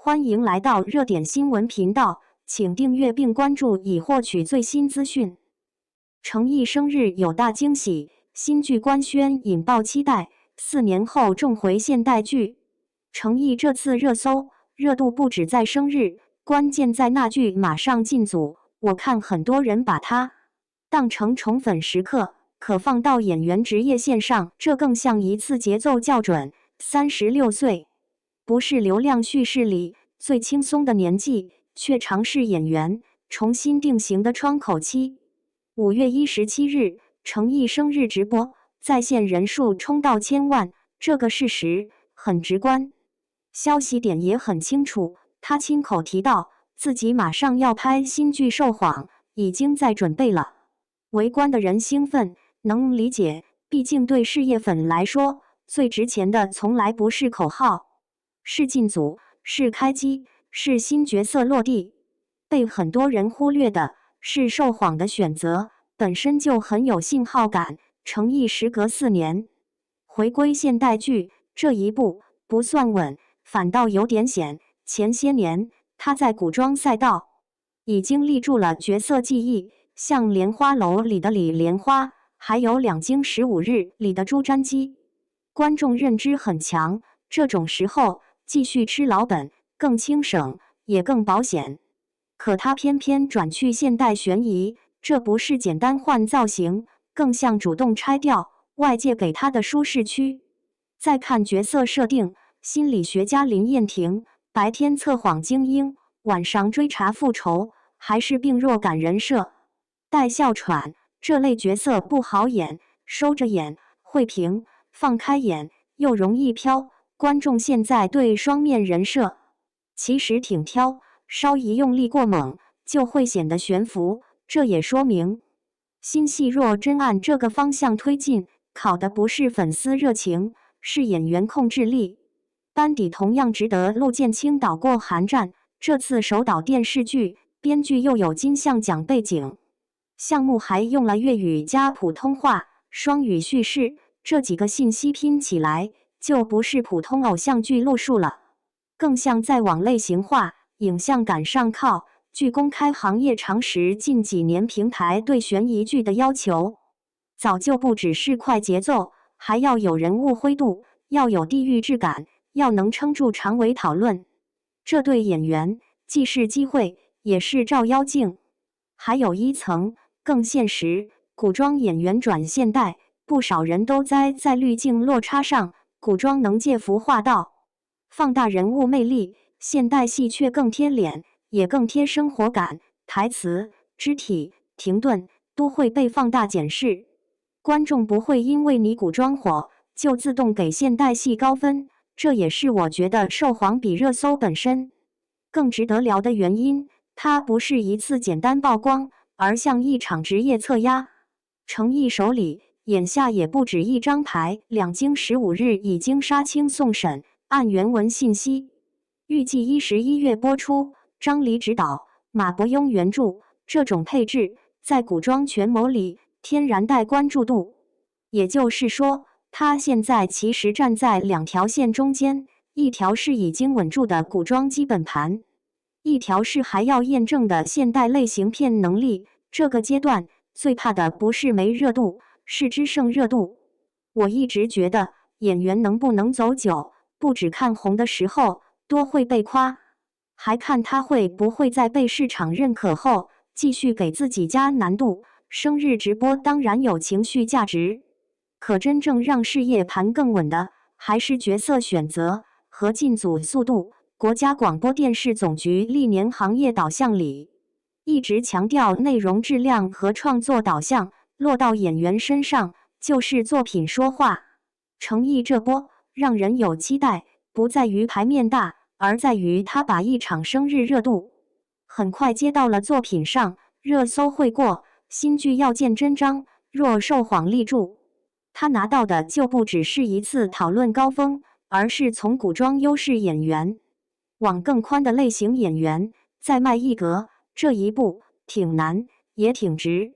欢迎来到热点新闻频道，请订阅并关注以获取最新资讯。程毅生日有大惊喜，新剧官宣引爆期待，4年后重回现代剧。程毅这次热搜热度不止在生日，关键在那句马上进组。我看很多人把它当成宠粉时刻，可放到演员职业线上，这更像一次节奏校准。36岁，不是流量叙事里最轻松的年纪，却常是演员重新定型的窗口期。5月17日，程毅生日直播，在线人数冲到1000万，这个事实很直观，消息点也很清楚。他亲口提到自己马上要拍新剧《受谎》，已经在准备了。围观的人兴奋，能理解，毕竟对事业粉来说，最值钱的从来不是口号，是进组，是开机，是新角色落地。被很多人忽略的是《受谎》的选择本身就很有信号感。程毅时隔4年回归现代剧，这一步不算稳，反倒有点险。前些年他在古装赛道已经立住了角色记忆，像《莲花楼》里的李莲花，还有《两京15日》里的朱瞻基，观众认知很强。这种时候继续吃老本更轻省，也更保险。可他偏偏转去现代悬疑，这不是简单换造型，更像主动拆掉外界给他的舒适区。再看角色设定，心理学家林燕婷白天测谎精英，晚上追查复仇，还是病弱感人设。带哮喘这类角色不好演，收着演会平，放开演又容易飘。观众现在对双面人设其实挺挑，稍一用力过猛就会显得悬浮。这也说明新戏若真按这个方向推进，考的不是粉丝热情，是演员控制力。班底同样值得陆建清导过《寒战》，这次首导电视剧，编剧又有金像奖背景，项目还用了粤语加普通话双语叙事，这几个信息拼起来就不是普通偶像剧路数了，更像在往类型化、影像感上靠。据公开行业常识，近几年平台对悬疑剧的要求早就不只是快节奏，还要有人物灰度，要有地域质感，要能撑住长尾讨论。这对演员既是机会，也是照妖镜。还有一层更现实，古装演员转现代，不少人都栽在滤镜落差上。古装能借服化道，放大人物魅力，现代戏却更贴脸，也更贴生活感，台词、肢体、停顿都会被放大检视。观众不会因为你古装火就自动给现代戏高分，这也是我觉得《受谎》比热搜本身更值得聊的原因。它不是一次简单曝光，而像一场职业测压。程毅手里眼下也不止一张牌，两京15日已经杀青送审。按原文信息，预计11月播出。张黎执导，马伯庸原著，这种配置在古装权谋里天然带关注度。也就是说，他现在其实站在2条线中间，一条是已经稳住的古装基本盘，一条是还要验证的现代类型片能力。这个阶段最怕的不是没热度，是只剩热度。我一直觉得演员能不能走久，不只看红的时候多会被夸，还看他会不会在被市场认可后继续给自己加难度。生日直播当然有情绪价值，可真正让事业盘更稳的还是角色选择和进组速度。国家广播电视总局历年行业导向里一直强调内容质量和创作导向，落到演员身上就是作品说话。程毅这波让人有期待，不在于牌面大，而在于他把一场生日热度很快接到了作品上，热搜会过，新剧要见真章。若受谎立住，他拿到的就不只是一次讨论高峰，而是从古装优势演员往更宽的类型演员再迈一格。这一步挺难，也挺值。